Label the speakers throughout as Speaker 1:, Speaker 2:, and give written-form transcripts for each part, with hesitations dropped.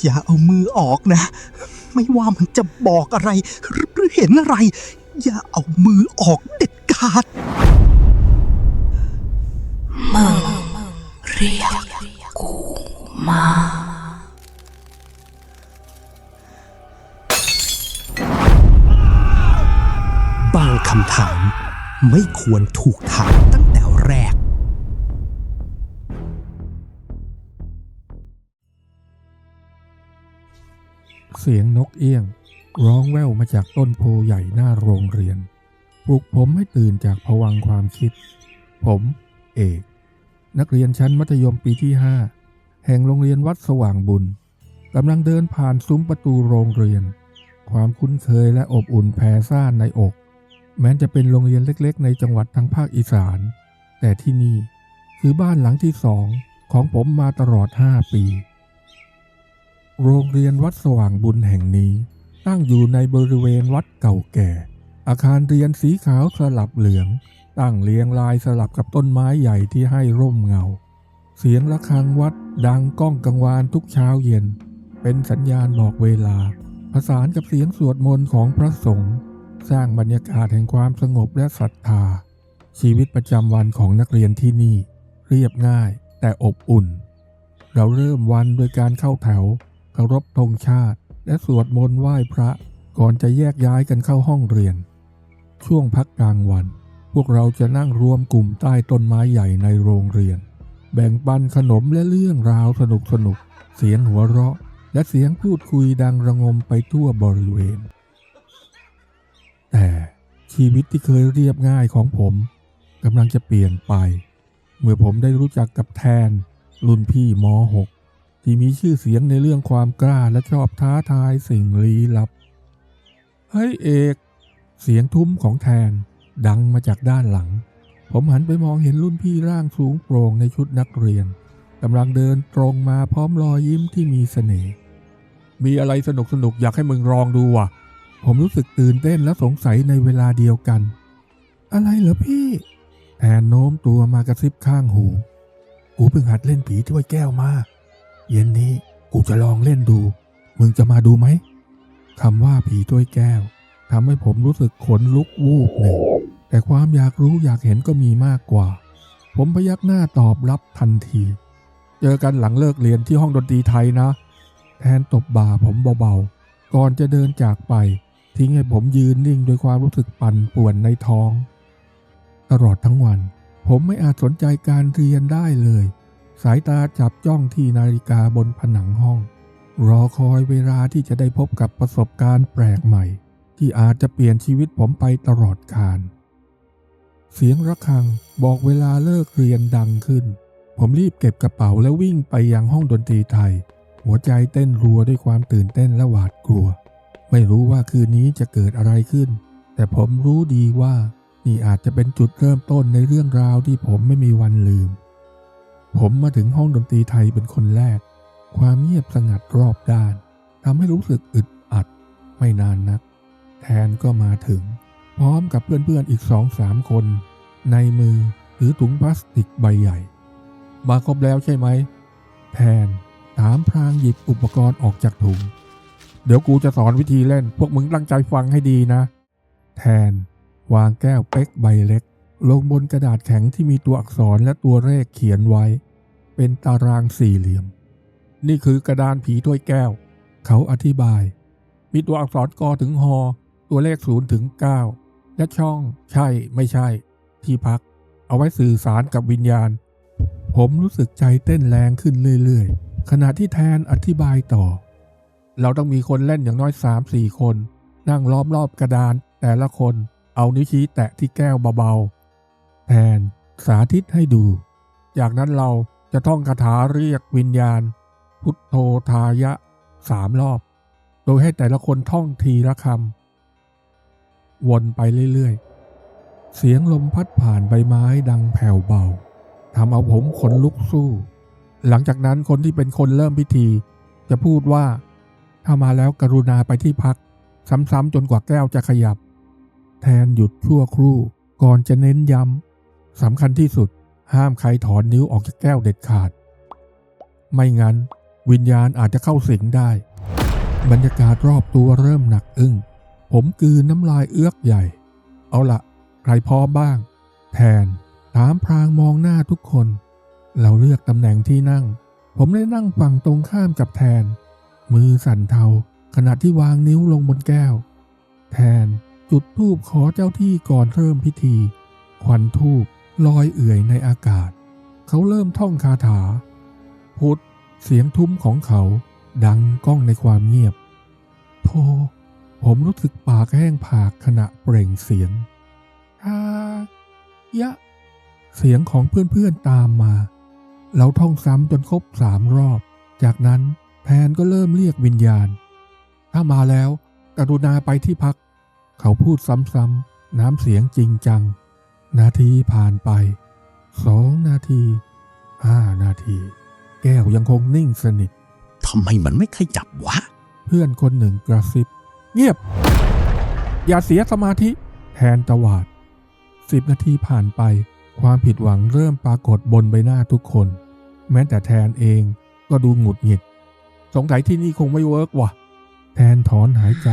Speaker 1: อย่าเอามือออกนะไม่ว่ามันจะบอกอะไรหรือเห็นอะไรอย่าเอามือออกเด็ดขาด
Speaker 2: มึงเรียกกูมา
Speaker 1: บางคำถามไม่ควรถูกถามตั้งแต่แรก
Speaker 3: เสียงนกเอี้ยงร้องแว่วมาจากต้นโพใหญ่หน้าโรงเรียนปลุกผมให้ตื่นจากภวังค์ความคิดผมเอกนักเรียนชั้นมัธยมปีที่ 5แห่งโรงเรียนวัดสว่างบุญกำลังเดินผ่านซุ้มประตูโรงเรียนความคุ้นเคยและอบอุ่นแผ่ซ่านในอกแม้จะเป็นโรงเรียนเล็กๆในจังหวัดทางภาคอีสานแต่ที่นี่คือบ้านหลังที่2ของผมมาตลอด5 ปีโรงเรียนวัดสว่างบุญแห่งนี้ตั้งอยู่ในบริเวณวัดเก่าแก่อาคารเรียนสีขาวสลับเหลืองตั้งเรียงรายสลับกับต้นไม้ใหญ่ที่ให้ร่มเงาเสียงระฆังวัดดังก้องกังวานทุกเช้าเย็นเป็นสัญญาณบอกเวลาผสานกับเสียงสวดมนต์ของพระสงฆ์สร้างบรรยากาศแห่งความสงบและศรัทธาชีวิตประจำวันของนักเรียนที่นี่เรียบง่ายแต่อบอุ่นเราเริ่มวันโดยการเข้าแถวเคารพธงชาติและสวดมนต์ไหว้พระก่อนจะแยกย้ายกันเข้าห้องเรียนช่วงพักกลางวันพวกเราจะนั่งรวมกลุ่มใต้ต้นไม้ใหญ่ในโรงเรียนแบ่งปันขนมและเรื่องราวสนุกเสียงหัวเราะและเสียงพูดคุยดังระงมไปทั่วบริเวณแต่ชีวิตที่เคยเรียบง่ายของผมกำลังจะเปลี่ยนไปเมื่อผมได้รู้จักกับแทนรุ่นพี่ม.6 ที่มีชื่อเสียงในเรื่องความกล้าและชอบท้าทายสิ่งลี้ลับเฮ้ยเอกเสียงทุ้มของแทนดังมาจากด้านหลังผมหันไปมองเห็นรุ่นพี่ร่างสูงโปร่งในชุดนักเรียนกำลังเดินตรงมาพร้อมรอยยิ้มที่มีเสน่ห์มีอะไรสนุกอยากให้มึงลองดูว่ะผมรู้สึกตื่นเต้นและสงสัยในเวลาเดียวกันอะไรเหรอพี่แทนโน้มตัวมากระซิบข้างหูกูเพิ่งหัดเล่นผีถ้วยแก้วมาเย็นนี้กูจะลองเล่นดูมึงจะมาดูไหมคำว่าผีถ้วยแก้วทำให้ผมรู้สึกขนลุกวูบหนึ่งแต่ความอยากรู้อยากเห็นก็มีมากกว่าผมพยักหน้าตอบรับทันทีเจอกันหลังเลิกเรียนที่ห้องดนตรีไทยนะแทนตบบ่าผมเบาๆก่อนจะเดินจากไปทิ้งให้ผมยืนนิ่งด้วยความรู้สึกปั่นป่วนในท้องตลอดทั้งวันผมไม่อาจสนใจการเรียนได้เลยสายตาจับจ้องที่นาฬิกาบนผนังห้องรอคอยเวลาที่จะได้พบกับประสบการณ์แปลกใหม่ที่อาจจะเปลี่ยนชีวิตผมไปตลอดกาลเสียงระฆังบอกเวลาเลิกเรียนดังขึ้นผมรีบเก็บกระเป๋าแล้ววิ่งไปยังห้องดนตรีไทยหัวใจเต้นรัวด้วยความตื่นเต้นและหวาดกลัวไม่รู้ว่าคืนนี้จะเกิดอะไรขึ้นแต่ผมรู้ดีว่านี่อาจจะเป็นจุดเริ่มต้นในเรื่องราวที่ผมไม่มีวันลืมผมมาถึงห้องดนตรีไทยเป็นคนแรกความเงียบสงัดรอบด้านทำให้รู้สึกอึดอัดไม่นานนักแทนก็มาถึงพร้อมกับเพื่อนๆอีก 2-3 คนในมือถือถุงพลาสติกใบใหญ่มาครบแล้วใช่ไหมแทนถามพลางหยิบอุปกรณ์ออกจากถุงเดี๋ยวกูจะสอนวิธีเล่นพวกมึงตั้งใจฟังให้ดีนะแทนวางแก้วเป๊กใบเล็กลงบนกระดาษแข็งที่มีตัวอักษรและตัวเลขเขียนไว้เป็นตารางสี่เหลี่ยมนี่คือกระดานผีถ้วยแก้วเขาอธิบายมีตัวอักษรกถึงฮตัวเลข0 ถึง 9และช่องใช่ไม่ใช่ที่พักเอาไว้สื่อสารกับวิญญาณผมรู้สึกใจเต้นแรงขึ้นเรื่อยๆขณะที่แทนอธิบายต่อเราต้องมีคนเล่นอย่างน้อย 3-4 คนนั่งล้อมรอบกระดานแต่ละคนเอานิ้วชี้แตะที่แก้วเบาๆแทนสาธิตให้ดูจากนั้นเราจะท่องคาถาเรียกวิญญาณพุทโธทายะ3 รอบโดยให้แต่ละคนท่องทีละคำวนไปเรื่อยๆเสียงลมพัดผ่านใบไม้ดังแผ่วเบาทำเอาผมขนลุกสู้หลังจากนั้นคนที่เป็นคนเริ่มพิธีจะพูดว่าถ้ามาแล้วกรุณาไปที่พักซ้ำๆจนกว่าแก้วจะขยับแทนหยุดชั่วครู่ก่อนจะเน้นย้ำสำคัญที่สุดห้ามใครถอนนิ้วออกจากแก้วเด็ดขาดไม่งั้น วิญญาณอาจจะเข้าสิงได้ บรรยากาศรอบตัวเริ่มหนักอึ้งผมกลืนน้ำลายเอื้อกใหญ่เอาละใครพร้อมบ้างแทนถามพรางมองหน้าทุกคนเราเลือกตำแหน่งที่นั่งผมได้นั่งฝั่งตรงข้ามกับแทนมือสั่นเทาขณะที่วางนิ้วลงบนแก้วแทนจุดธูปขอเจ้าที่ก่อนเริ่มพิธีควันธูปลอยเอื่อยในอากาศเขาเริ่มท่องคาถาพุทธเสียงทุ้มของเขาดังก้องในความเงียบโธ่ผมรู้สึกปากแห้งผากขณะเปล่งเสียงยะเสียงของเพื่อนๆตามมาเราท่องซ้ำจนครบ3 รอบจากนั้นแทนก็เริ่มเรียกวิญญาณถ้ามาแล้วกรุณาไปที่พักเขาพูดซ้ำๆน้ำเสียงจริงจังนาทีผ่านไป2 นาที5 นาทีแก้วยังคงนิ่งสนิท
Speaker 1: ทำไมมันไม่ขยับวะ
Speaker 3: เพื่อนคนหนึ่งกระซิบเงียบอย่าเสียสมาธิแทนตวาด10 นาทีผ่านไปความผิดหวังเริ่มปรากฏบนใบหน้าทุกคนแม้แต่แทนเองก็ดูหงุดหงิดสงสัยที่นี่คงไม่เวิร์กว่ะแทนถอนหายใจ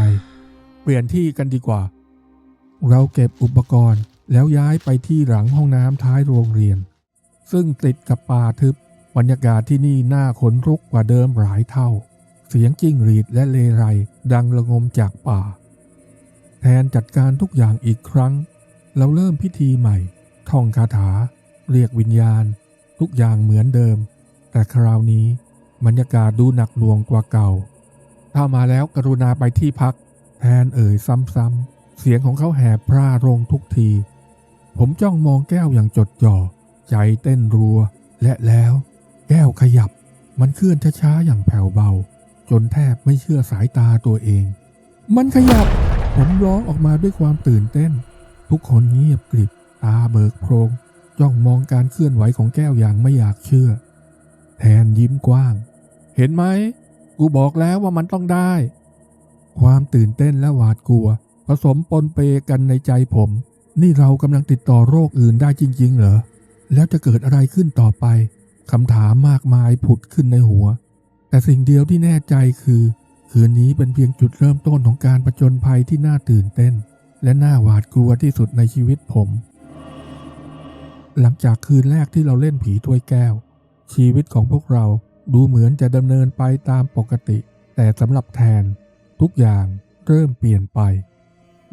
Speaker 3: เปลี่ยนที่กันดีกว่าเราเก็บอุปกรณ์แล้วย้ายไปที่หลังห้องน้ำท้ายโรงเรียนซึ่งติดกับป่าทึบบรรยากาศที่นี่น่าขนลุกกว่าเดิมหลายเท่าเสียงจิ้งหรีดและเลไรดังระงมจากป่าแทนจัดการทุกอย่างอีกครั้งเราเริ่มพิธีใหม่ท่องคาถาเรียกวิญญาณทุกอย่างเหมือนเดิมแต่คราวนี้บรรยากาศดูหนักหน่วงกว่าเก่าถ้ามาแล้วกรุณาไปที่พักแทนเอ่ยซ้ำๆเสียงของเขาแหบพร่าลงทุกทีผมจ้องมองแก้วอย่างจดจ่อใจเต้นรัวและแล้วแก้วขยับมันเคลื่อนช้าๆอย่างแผ่วเบาจนแทบไม่เชื่อสายตาตัวเองมันขยับผมร้องออกมาด้วยความตื่นเต้นทุกคนเงียบกริบตาเบิกโพรงจ้องมองการเคลื่อนไหวของแก้วอย่างไม่อยากเชื่อแทนยิ้มกว้างเห็นไหมกูบอกแล้วว่ามันต้องได้ความตื่นเต้นและหวาดกลัวผสมปนเปกันในใจผมนี่เรากำลังติดต่อโรคอื่นได้จริงๆเหรอแล้วจะเกิดอะไรขึ้นต่อไปคำถามมากมายผุดขึ้นในหัวแต่สิ่งเดียวที่แน่ใจคือคืนนี้เป็นเพียงจุดเริ่มต้นของการผจญภัยที่น่าตื่นเต้นและน่าหวาดกลัวที่สุดในชีวิตผมหลังจากคืนแรกที่เราเล่นผีถ้วยแก้วชีวิตของพวกเราดูเหมือนจะดำเนินไปตามปกติแต่สำหรับแทนทุกอย่างเริ่มเปลี่ยนไป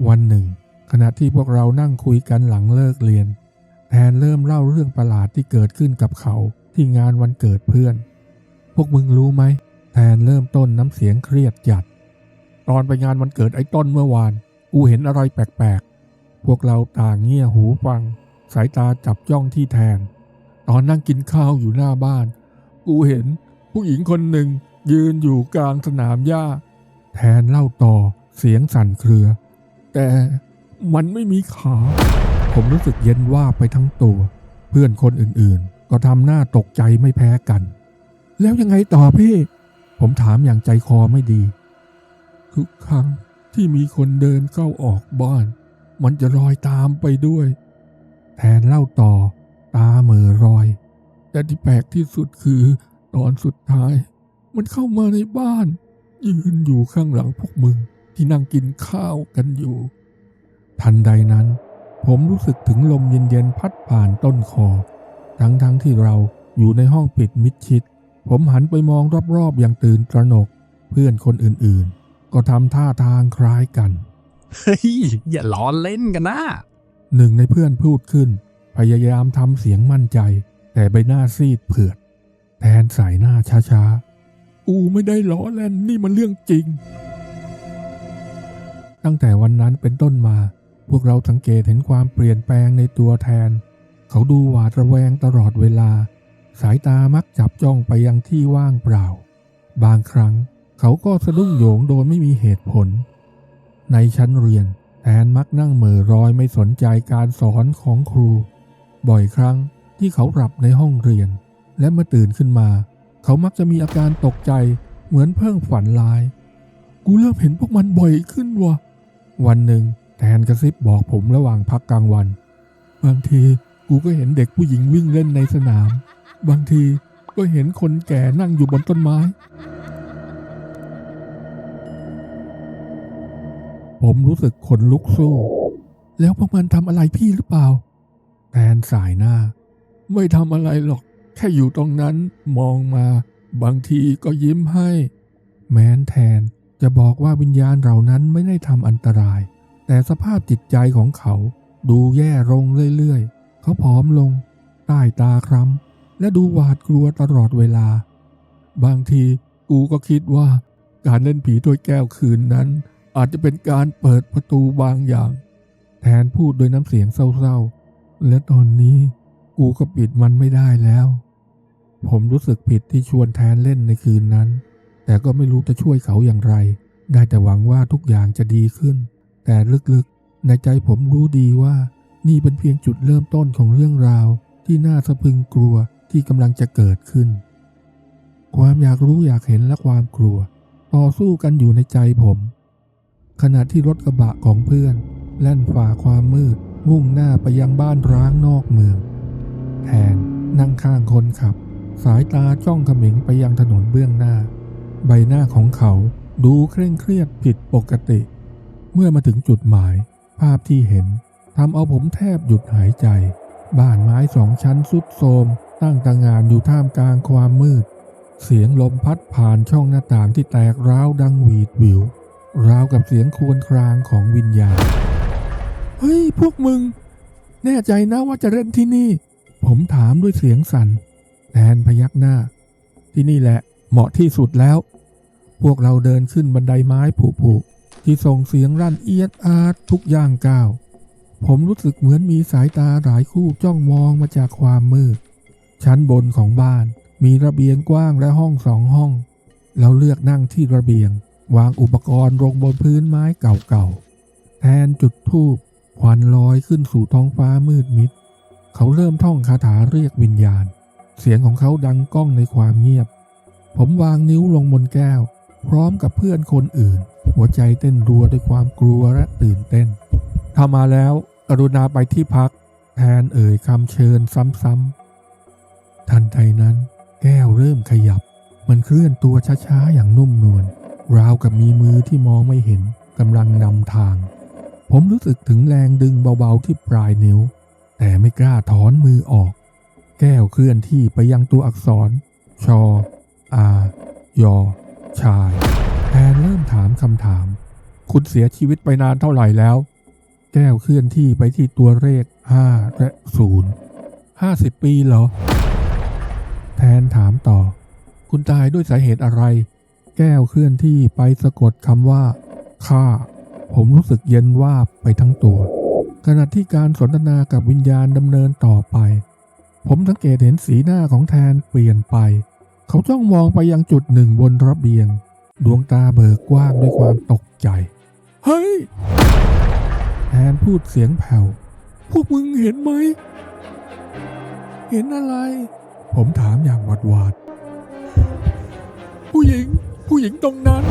Speaker 3: วันหนึ่งขณะที่พวกเรานั่งคุยกันหลังเลิกเรียนแทนเริ่มเล่าเรื่องประหลาดที่เกิดขึ้นกับเขาที่งานวันเกิดเพื่อนพวกมึงรู้ไหมแทนเริ่มต้นน้ำเสียงเครียดจัดตอนไปงานวันเกิดไอ้ต้นเมื่อวานกูเห็นอะไรแปลกๆพวกเราต่างเงี่ยหูฟังสายตาจับจ้องที่แทนตอนนั่งกินข้าวอยู่หน้าบ้านกูเห็นผู้หญิงคนหนึ่งยืนอยู่กลางสนามหญ้าแทนเล่าต่อเสียงสั่นเครือแต่มันไม่มีขาผมรู้สึกเย็นว่าไปทั้งตัวเพื่อนคนอื่นๆก็ทำหน้าตกใจไม่แพ้กันแล้วยังไงต่อพี่ผมถามอย่างใจคอไม่ดีทุกครั้งที่มีคนเดินเข้าออกบ้านมันจะรอยตามไปด้วยแทนเล่าต่อตาเหม่อรอยแต่ที่แปลกที่สุดคือตอนสุดท้ายมันเข้ามาในบ้านยืนอยู่ข้างหลังพวกมึงที่นั่งกินข้าวกันอยู่ทันใดนั้นผมรู้สึกถึงลมเย็นๆพัดผ่านต้นคอทั้งที่เราอยู่ในห้องปิดมิดชิดผมหันไปมองรอบๆอย่างตื่นตระหนกเพื่อนคนอื่นๆก็ทำท่าทางคล้ายกัน
Speaker 1: เฮ้ยอย่าล้อเล่นกันนะ
Speaker 3: หนึ่งในเพื่อนพูดขึ้นพยายามทำเสียงมั่นใจแต่ใบหน้าซีดเผือดแทนสายหน้าช้าๆกูไม่ได้ล้อเล่นนี่มันเรื่องจริงตั้งแต่วันนั้นเป็นต้นมาพวกเราสังเกตเห็นความเปลี่ยนแปลงในตัวแทนเขาดูหวาดระแวงตลอดเวลาสายตามักจับจ้องไปยังที่ว่างเปล่าบางครั้งเขาก็สะดุ้งโหยงโดยไม่มีเหตุผลในชั้นเรียนแทนมักนั่งเหม่อลอยไม่สนใจการสอนของครูบ่อยครั้งที่เขาหลับในห้องเรียนและเมื่อตื่นขึ้นมาเขามักจะมีอาการตกใจเหมือนเพิ่งฝันร้ายกูเริ่มเห็นพวกมันบ่อยขึ้นว่ะวันหนึ่งแทนกระซิบบอกผมระหว่างพักกลางวันบางทีกูก็เห็นเด็กผู้หญิงวิ่งเล่นในสนามบางทีก็ ก็เห็นคนแก่นั่งอยู่บนต้นไม้ผมรู้สึกขนลุกสู้แล้วพวกมันทำอะไรพี่หรือเปล่าแทนสายหน้าไม่ทำอะไรหรอกแค่อยู่ตรงนั้นมองมาบางทีก็ยิ้มให้แม้นแทนจะบอกว่าวิญญาณเหล่านั้นไม่ได้ทำอันตรายแต่สภาพจิตใจของเขาดูแย่ลงเรื่อยๆเขาผอมลงใต้ตาคล้ำและดูหวาดกลัวตลอดเวลาบางทีกูก็คิดว่าการเล่นผีถ้วยแก้วคืนนั้นอาจจะเป็นการเปิดประตูบางอย่างแทนพูดด้วยน้ำเสียงเศร้าๆและตอนนี้กูก็ปิดมันไม่ได้แล้วผมรู้สึกผิดที่ชวนแทนเล่นในคืนนั้นแต่ก็ไม่รู้จะช่วยเขาอย่างไรได้แต่หวังว่าทุกอย่างจะดีขึ้นแต่ลึกๆในใจผมรู้ดีว่านี่เป็นเพียงจุดเริ่มต้นของเรื่องราวที่น่าสะพรึงกลัวที่กำลังจะเกิดขึ้นความอยากรู้อยากเห็นและความกลัวต่อสู้กันอยู่ในใจผมขณะที่รถกระบะของเพื่อนแล่นฝ่าความมืดมุ่งหน้าไปยังบ้านร้างนอกเมืองแทนนั่งข้างคนขับสายตาจ้องเขม็งไปยังถนนเบื้องหน้าใบหน้าของเขาดูเคร่งเครียดผิดปกติเมื่อมาถึงจุดหมายภาพที่เห็นทำเอาผมแทบหยุดหายใจบ้านไม้2 ชั้นทรุดโทรมตั้งตระหง่านอยู่ท่ามกลางความมืดเสียงลมพัดผ่านช่องหน้าต่างที่แตกร้าวดังหวีดหวิวราวกับเสียงครวญครางของวิญญาณเฮ้ยพวกมึงแน่ใจนะว่าจะเล่นที่นี่ผมถามด้วยเสียงสั่นแทนพยักหน้าที่นี่แหละเหมาะที่สุดแล้วพวกเราเดินขึ้นบันไดไม้ผุๆที่ส่งเสียงรั่นเอียดอาร์ตทุกย่างก้าวผมรู้สึกเหมือนมีสายตาหลายคู่จ้องมองมาจากความมืดชั้นบนของบ้านมีระเบียงกว้างและห้อง2 ห้องเราเลือกนั่งที่ระเบียงวางอุปกรณ์ลงบนพื้นไม้เก่าๆแทนจุดธูปควันลอยขึ้นสู่ท้องฟ้ามืดมิดเขาเริ่มท่องคาถาเรียกวิญญาณเสียงของเขาดังก้องในความเงียบผมวางนิ้วลงบนแก้วพร้อมกับเพื่อนคนอื่นหัวใจเต้นรัวด้วยความกลัวและตื่นเต้นถ้ามาแล้วกรุณาไปที่พักแทนเอ่ยคำเชิญซ้ำๆทันใดนั้นแก้วเริ่มขยับมันเคลื่อนตัวช้าๆอย่างนุ่มนวลราวกับมีมือที่มองไม่เห็นกำลังนำทางผมรู้สึกถึงแรงดึงเบาๆที่ปลายนิ้วแต่ไม่กล้าถอนมือออกแก้วเคลื่อนที่ไปยังตัวอักษรชออายอชายแทนเริ่มถามคำถามคุณเสียชีวิตไปนานเท่าไหร่แล้วแก้วเคลื่อนที่ไปที่ตัวเลข5และ0 50 ปีเหรอแทนถามต่อคุณตายด้วยสาเหตุอะไรแก้วเคลื่อนที่ไปสะกดคำว่าฆ่าผมรู้สึกเย็นวาบไปทั้งตัวขณะที่การสนทนากับวิญญาณดำเนินต่อไปผมสังเกตเห็นสีหน้าของแทนเปลี่ยนไปเขาจ้องมองไปยังจุดหนึ่งบนระเบียงดวงตาเบิกกว้างด้วยความตกใจเฮ้ยแทนพูดเสียงแผ่วพวกมึงเห็นไหมเห็นอะไรผมถามอย่างหวาดๆผู้หญิงตรงนั้น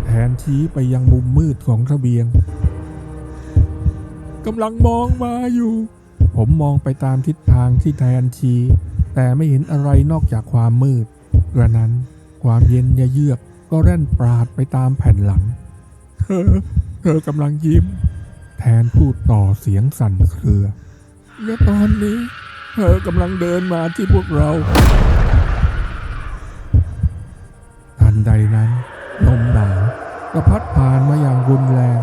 Speaker 3: แทนชี้ไปยังมุมมืดของระเบียงกำลังมองมาอยู่ผมมองไปตามทิศทางที่แทนชี้แต่ไม่เห็นอะไรนอกจากความมืดกระนั้นความเย็นเยือกก็แล่นปราดไปตามแผ่นหลังเธอกำลังยิ้มแทนพูดต่อเสียงสั่นเครือและตอนนี้เธอกำลังเดินมาที่พวกเราทันใดนั้นลมหนาวก็พัดผ่านมาอย่างรุนแรง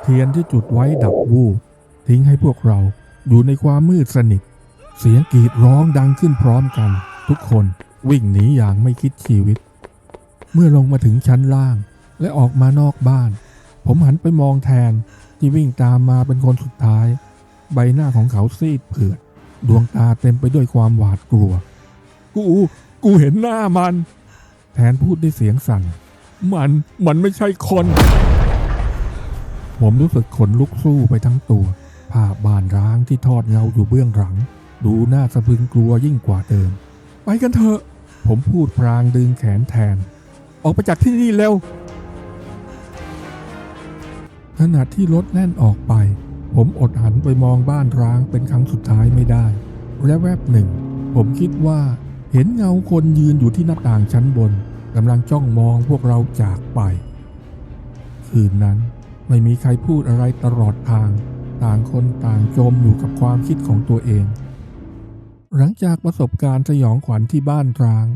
Speaker 3: เทียนที่จุดไว้ดับวูบทิ้งให้พวกเราอยู่ในความมืดสนิทเสียงกรีดร้องดังขึ้นพร้อมกันทุกคนวิ่งหนีอย่างไม่คิดชีวิตเมื่อลงมาถึงชั้นล่างและออกมานอกบ้านผมหันไปมองแทนที่วิ่งตามมาเป็นคนสุดท้ายใบหน้าของเขาซีดเผือดดวงตาเต็มไปด้วยความหวาดกลัวกูเห็นหน้ามันแทนพูดด้วยเสียงสั่นมันไม่ใช่คนผมรู้สึกขนลุกสู้ไปทั้งตัวภาพบ้านร้างที่ทอดเงาอยู่เบื้องหลังดูน่าสะพรึงกลัวยิ่งกว่าเดิมไปกันเถอะผมพูดพลางดึงแขนแทนออกไปจากที่นี่เร็วขณะที่รถแล่นออกไปผมอดหันไปมองบ้านร้างเป็นครั้งสุดท้ายไม่ได้และแวบหนึ่งผมคิดว่า เห็นเงาคนยืนอยู่ที่หน้าต่างชั้นบนกำลังจ้องมองพวกเราจากไปคืนนั้นไม่มีใครพูดอะไรตลอดทางต่างคนต่างจมอยู่กับความคิดของตัวเองหลังจากประสบการณ์สยองขวัญที่บ้านร้าง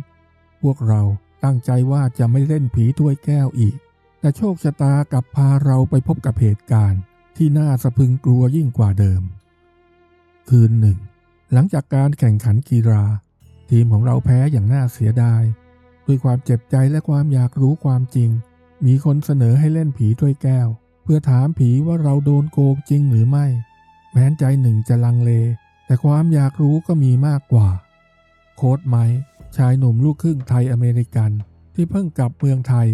Speaker 3: พวกเราตั้งใจว่าจะไม่เล่นผีถ้วยแก้วอีกแต่โชคชะตากลับพาเราไปพบกับเหตุการณ์ที่น่าสะพรึงกลัวยิ่งกว่าเดิมคืนหนึ่งหลังจากการแข่งขันกีฬาทีมของเราแพ้อย่างน่าเสียดายด้วยความเจ็บใจและความอยากรู้ความจริงมีคนเสนอให้เล่นผีถ้วยแก้วเพื่อถามผีว่าเราโดนโกงจริงหรือไม่แม้ใจหนึ่งจะลังเลแต่ความอยากรู้ก็มีมากกว่าโค้ชไมค์ชายหนุ่มลูกครึ่งไทยอเมริกันที่เพิ่งกลับเมืองไทย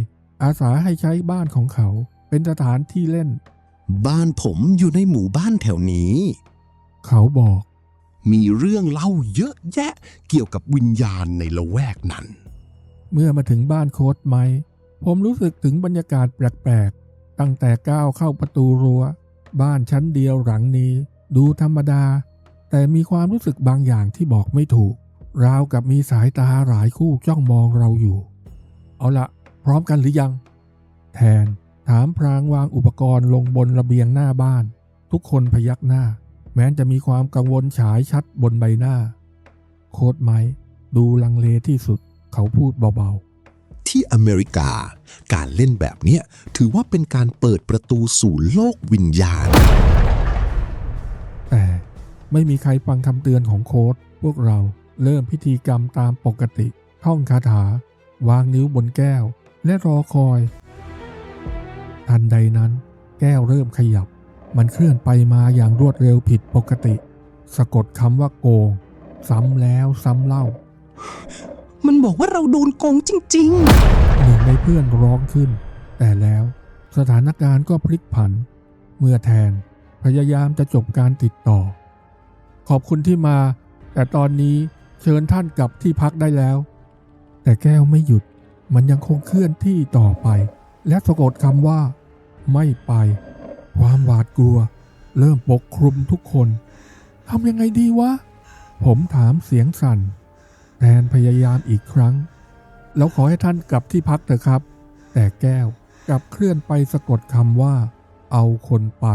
Speaker 3: อาสาให้ใช้บ้านของเขาเป็นสถานที่เล่น
Speaker 4: บ้านผมอยู่ในหมู่บ้านแถวนี้
Speaker 3: เขาบอก
Speaker 4: มีเรื่องเล่าเยอะแยะเกี่ยวกับวิญญาณในละแวกนั้น
Speaker 3: เมื่อมาถึงบ้านโค้ชไมค์ผมรู้สึกถึงบรรยากาศแปลกๆตั้งแต่ก้าวเข้าประตูรั้วบ้านชั้นเดียวหลังนี้ดูธรรมดาแต่มีความรู้สึกบางอย่างที่บอกไม่ถูกราวกับมีสายตาหลายคู่จ้องมองเราอยู่เอาละพร้อมกันหรือยังแทนถามพรางวางอุปกรณ์ลงบนระเบียงหน้าบ้านทุกคนพยักหน้าแม้จะมีความกังวลฉายชัดบนใบหน้าโค้ชไมค์ดูลังเลที่สุดเขาพูดเบา
Speaker 4: ๆที่อเมริกาการเล่นแบบเนี้ยถือว่าเป็นการเปิดประตูสู่โลกวิญญาณ
Speaker 3: แต่ไม่มีใครฟังคำเตือนของโค้ชพวกเราเริ่มพิธีกรรมตามปกติท่องคาถาวางนิ้วบนแก้วและรอคอยทันใดนั้นแก้วเริ่มขยับมันเคลื่อนไปมาอย่างรวดเร็วผิดปกติสะกดคำว่าโกงซ้ำแล้วซ้ำเล่า
Speaker 1: มันบอกว่าเราโดนโกงจริง
Speaker 3: ๆหนึ่งในเพื่อนร้องขึ้นแต่แล้วสถานการณ์ก็พลิกผันเมื่อแทนพยายามจะจบการติดต่อขอบคุณที่มาแต่ตอนนี้เชิญท่านกลับที่พักได้แล้วแต่แก้วไม่หยุดมันยังคงเคลื่อนที่ต่อไปและสะกดคำว่าไม่ไปความหวาดกลัวเริ่มปกคลุมทุกคนทำยังไงดีวะผมถามเสียงสั่นแทนพยายามอีกครั้งแล้วขอให้ท่านกลับที่พักเถอะครับแต่แก้วกลับเคลื่อนไปสะกดคำว่าเอาคนไป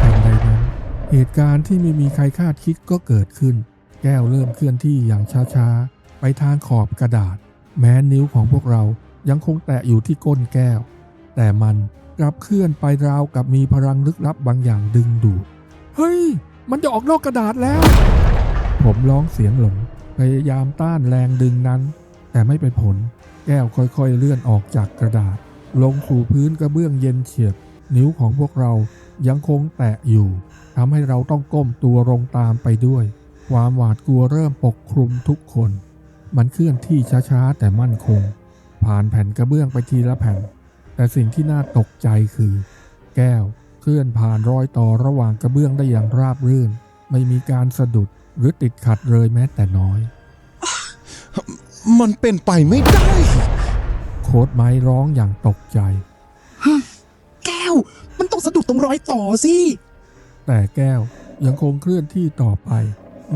Speaker 3: ทันใดนั้นเหตุการณ์ที่ไม่มีใครคาดคิดก็เกิดขึ้นแก้วเริ่มเคลื่อนที่อย่างช้าๆไปทางขอบกระดาษแม้นิ้วของพวกเรายังคงแตะอยู่ที่ก้นแก้วแต่มันกลับเคลื่อนไปราวกับมีพลังลึกลับบางอย่างดึงดูดเฮ้ยมันจะออกนอกกระดาษแล้วผมร้องเสียงหลงพยายามต้านแรงดึงนั้นแต่ไม่เป็นผลแก้วค่อยๆเลื่อนออกจากกระดาษลงสู่พื้นกระเบื้องเย็นเฉียบนิ้วของพวกเรายังคงแตะอยู่ทำให้เราต้องก้มตัวลงตามไปด้วยความหวาดกลัวเริ่มปกคลุมทุกคนมันเคลื่อนที่ช้าๆแต่มั่นคงผ่านแผ่นกระเบื้องไปทีละแผ่นแต่สิ่งที่น่าตกใจคือแก้วเคลื่อนผ่านรอยต่อระหว่างกระเบื้องได้อย่างราบรื่นไม่มีการสะดุดหรือติดขัดเลยแม้แต่น้อย
Speaker 4: มันเป็นไปไม่ได้
Speaker 3: โค้ชไม้ร้องอย่างตกใจ
Speaker 1: แก้วมันต้องสะดุดตรงรอยต่อสิ
Speaker 3: แต่แก้วยังคงเคลื่อนที่ต่อไป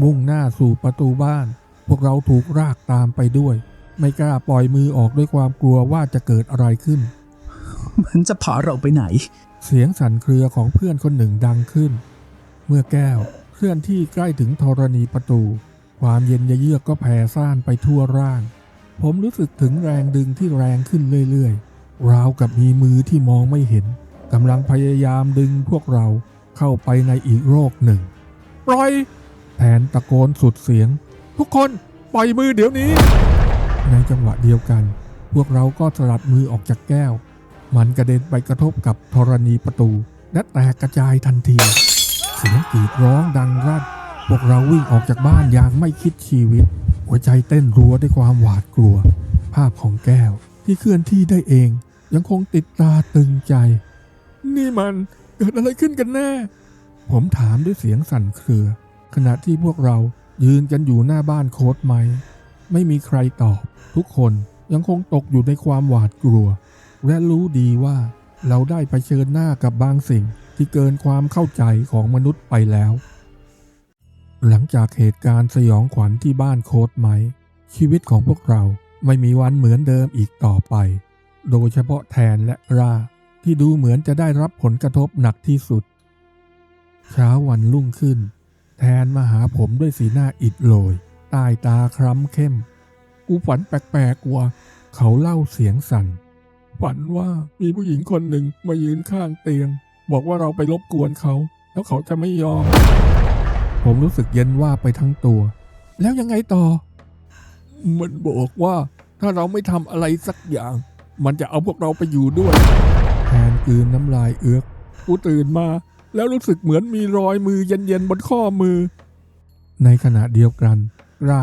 Speaker 3: มุ่งหน้าสู่ประตูบ้านพวกเราถูกรากตามไปด้วยไม่กล้าปล่อยมือออกด้วยความกลัวว่าจะเกิดอะไรขึ้น
Speaker 1: มันจะพาเราไปไหน
Speaker 3: เสียงสั่นเครือของเพื่อนคนหนึ่งดังขึ้นเมื่อแก้วเคลื่อนที่ใกล้ถึงธรณีประตูความเย็นเยือกก็แผ่ซ่านไปทั่วร่างผมรู้สึกถึงแรงดึงที่แรงขึ้นเรื่อยๆราวกับมีมือที่มองไม่เห็นกำลังพยายามดึงพวกเราเข้าไปในอีกโลกหนึ่งปล่อยแทนตะโกนสุดเสียงทุกคนปล่อยมือเดี๋ยวนี้ในจังหวะเดียวกันพวกเราก็สลัดมือออกจากแก้วมันกระเด็นไปกระทบกับธรณีประตูและแตกกระจายทันทีเสียงกรีดร้องดังรั่นพวกเราวิ่งออกจากบ้านอย่างไม่คิดชีวิตหัวใจเต้นรัวด้วยความหวาดกลัวภาพของแก้วที่เคลื่อนที่ได้เองยังคงติดตาตึงใจนี่มันเกิดอะไรขึ้นกันแน่ผมถามด้วยเสียงสั่นเครือขณะที่พวกเรายืนกันอยู่หน้าบ้านโค้ชไมค์ไม่มีใครตอบทุกคนยังคงตกอยู่ในความหวาดกลัวและรู้ดีว่าเราได้เผชิญหน้ากับบางสิ่งที่เกินความเข้าใจของมนุษย์ไปแล้วหลังจากเหตุการณ์สยองขวัญที่บ้านโค้ชไมค์ ชีวิตของพวกเราไม่มีวันเหมือนเดิมอีกต่อไป โดยเฉพาะแทนและราที่ดูเหมือนจะได้รับผลกระทบหนักที่สุด เช้าวันรุ่งขึ้นแทนมาหาผมด้วยสีหน้าอิดโรยใต้ตาคล้ำเข้มกูฝันแปลกๆว่ะเขาเล่าเสียงสั่นฝันว่ามีผู้หญิงคนหนึ่งมายืนข้างเตียงบอกว่าเราไปรบกวนเขาแล้วเขาจะไม่ยอมผมรู้สึกเย็นว่าไปทั้งตัวแล้วยังไงต่อมันบอกว่าถ้าเราไม่ทำอะไรสักอย่างมันจะเอาพวกเราไปอยู่ด้วยแทนกลืนน้ำลายเอื้อกกูตื่นมาแล้วรู้สึกเหมือนมีรอยมือเย็นๆบนข้อมือในขณะเดียวกันร่า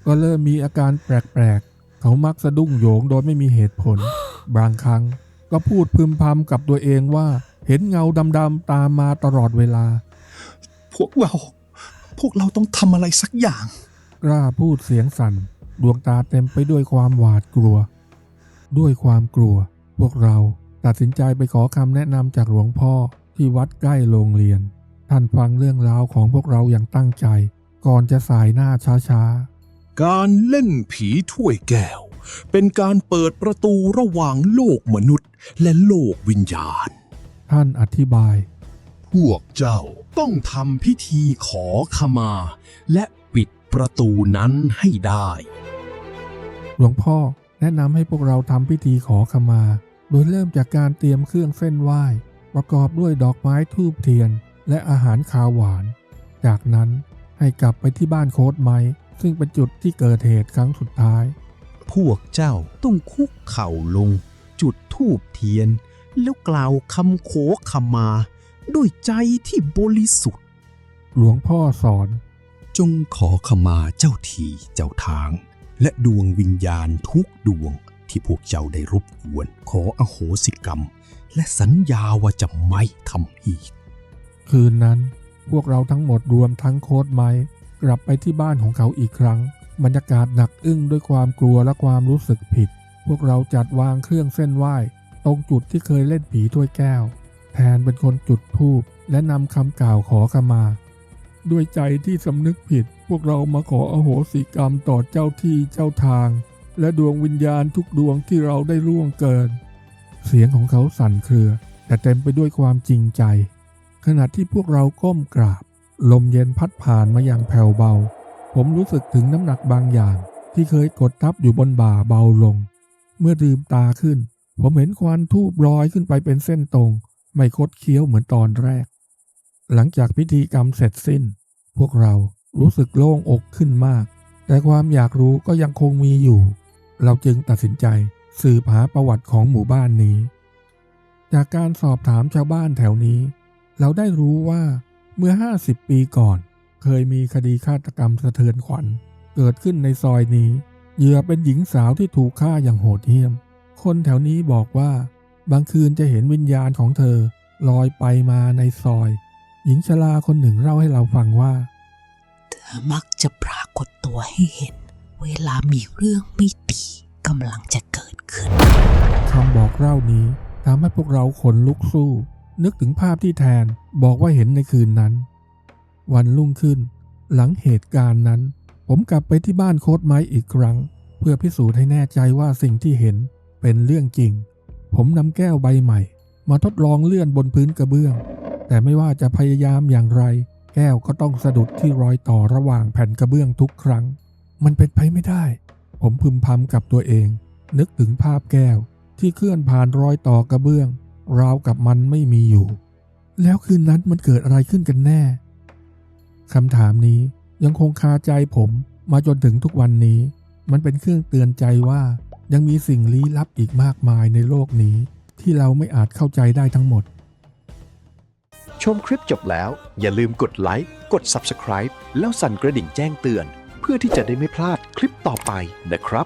Speaker 3: ก็เริ่มมีอาการแปลกๆเขามักสะดุ้งโหยงโดยไม่มีเหตุผลบางครั้งก็พูดพึมพำกับตัวเองว่าเห็นเงาดำๆตามมาตลอดเวลา
Speaker 1: พวกเราต้องทำอะไรสักอย่าง
Speaker 3: ร่าพูดเสียงสั่นดวงตาเต็มไปด้วยความหวาดกลัวด้วยความกลัวพวกเราตัดสินใจไปขอคำแนะนำจากหลวงพ่อที่วัดใกล้โรงเรียนท่านฟังเรื่องราวของพวกเราอย่างตั้งใจก่อนจะสายหน้าช้า
Speaker 5: ๆการเล่นผีถ้วยแก้วเป็นการเปิดประตูระหว่างโลกมนุษย์และโลกวิญญาณ
Speaker 3: ท่านอธิบาย
Speaker 5: พวกเจ้าต้องทำพิธีขอขมาและปิดประตูนั้นให้ได้
Speaker 3: หลวงพ่อแนะนำให้พวกเราทำพิธีขอขมาโดยเริ่มจากการเตรียมเครื่องเส้นไหว้ประกอบด้วยดอกไม้ธูปเทียนและอาหารคาวหวานจากนั้นให้กลับไปที่บ้านโค้ดไม้ซึ่งเป็นจุดที่เกิดเหตุครั้งสุดท้าย
Speaker 6: พวกเจ้าต้องคุกเข่าลงจุดธูปเทียนแล้วกล่าวคำขอขมาด้วยใจที่บริสุทธิ์
Speaker 3: หลวงพ่อสอน
Speaker 6: จงขอขมาเจ้าที่เจ้าทางและดวงวิญญาณทุกดวงที่พวกเจ้าได้รบกวนขออโหสิกรรมและสัญญาว่าจะไม่ทำอีก
Speaker 3: คืนนั้นพวกเราทั้งหมดรวมทั้งโค้ดไม้กลับไปที่บ้านของเขาอีกครั้งบรรยากาศหนักอึ้งด้วยความกลัวและความรู้สึกผิดพวกเราจัดวางเครื่องเส้นไหว้ตรงจุดที่เคยเล่นผีถ้วยแก้วแทนเป็นคนจุดธูปและนำคำกล่าวขอขมาด้วยใจที่สำนึกผิดพวกเรามาขออโหสิกรรมต่อเจ้าที่เจ้าทางและดวงวิญญาณทุกดวงที่เราได้ล่วงเกินเสียงของเขาสั่นเครือแต่เต็มไปด้วยความจริงใจขณะที่พวกเราก้มกราบลมเย็นพัดผ่านมาอย่างแผ่วเบาผมรู้สึกถึงน้ำหนักบางอย่างที่เคยกดทับอยู่บนบ่าเบาลงเมื่อลืมตาขึ้นผมเห็นควันธูปลอยขึ้นไปเป็นเส้นตรงไม่คดเคี้ยวเหมือนตอนแรกหลังจากพิธีกรรมเสร็จสิ้นพวกเรารู้สึกโล่งอกขึ้นมากแต่ความอยากรู้ก็ยังคงมีอยู่เราจึงตัดสินใจสืบหาประวัติของหมู่บ้านนี้จากการสอบถามชาวบ้านแถวนี้เราได้รู้ว่าเมื่อ50 ปีก่อนเคยมีคดีฆาตกรรมสะเทือนขวัญเกิดขึ้นในซอยนี้เหยื่อเป็นหญิงสาวที่ถูกฆ่าอย่างโหดเหี้ยมคนแถวนี้บอกว่าบางคืนจะเห็นวิญญาณของเธอลอยไปมาในซอยหญิงชราคนหนึ่งเล่าให้เราฟังว่า
Speaker 2: เธอมักจะปรากฏตัวให้เห็นเวลามีเรื่องไม่ดีกำลังจะเกิดขึ้น
Speaker 3: คำบอกเล่านี้ทำให้พวกเราขนลุกสู้นึกถึงภาพที่แทนบอกว่าเห็นในคืนนั้นวันรุ่งขึ้นหลังเหตุการณ์นั้นผมกลับไปที่บ้านโค้ดไม้อีกครั้งเพื่อพิสูจน์ให้แน่ใจว่าสิ่งที่เห็นเป็นเรื่องจริงผมนำแก้วใบใหม่มาทดลองเลื่อนบนพื้นกระเบื้องแต่ไม่ว่าจะพยายามอย่างไรแก้วก็ต้องสะดุดที่รอยต่อระหว่างแผ่นกระเบื้องทุกครั้งมันเป็นไปไม่ได้ผมพึมพำกับตัวเองนึกถึงภาพแก้วที่เคลื่อนผ่านรอยต่อกระเบื้องราวกับมันไม่มีอยู่แล้วคืนนั้นมันเกิดอะไรขึ้นกันแน่คำถามนี้ยังคงคาใจผมมาจนถึงทุกวันนี้มันเป็นเครื่องเตือนใจว่ายังมีสิ่งลี้ลับอีกมากมายในโลกนี้ที่เราไม่อาจเข้าใจได้ทั้งหมด
Speaker 7: ชมคลิปจบแล้วอย่าลืมกดไลค์กด Subscribe แล้วสั่นกระดิ่งแจ้งเตือนเพื่อที่จะได้ไม่พลาดคลิปต่อไปนะครับ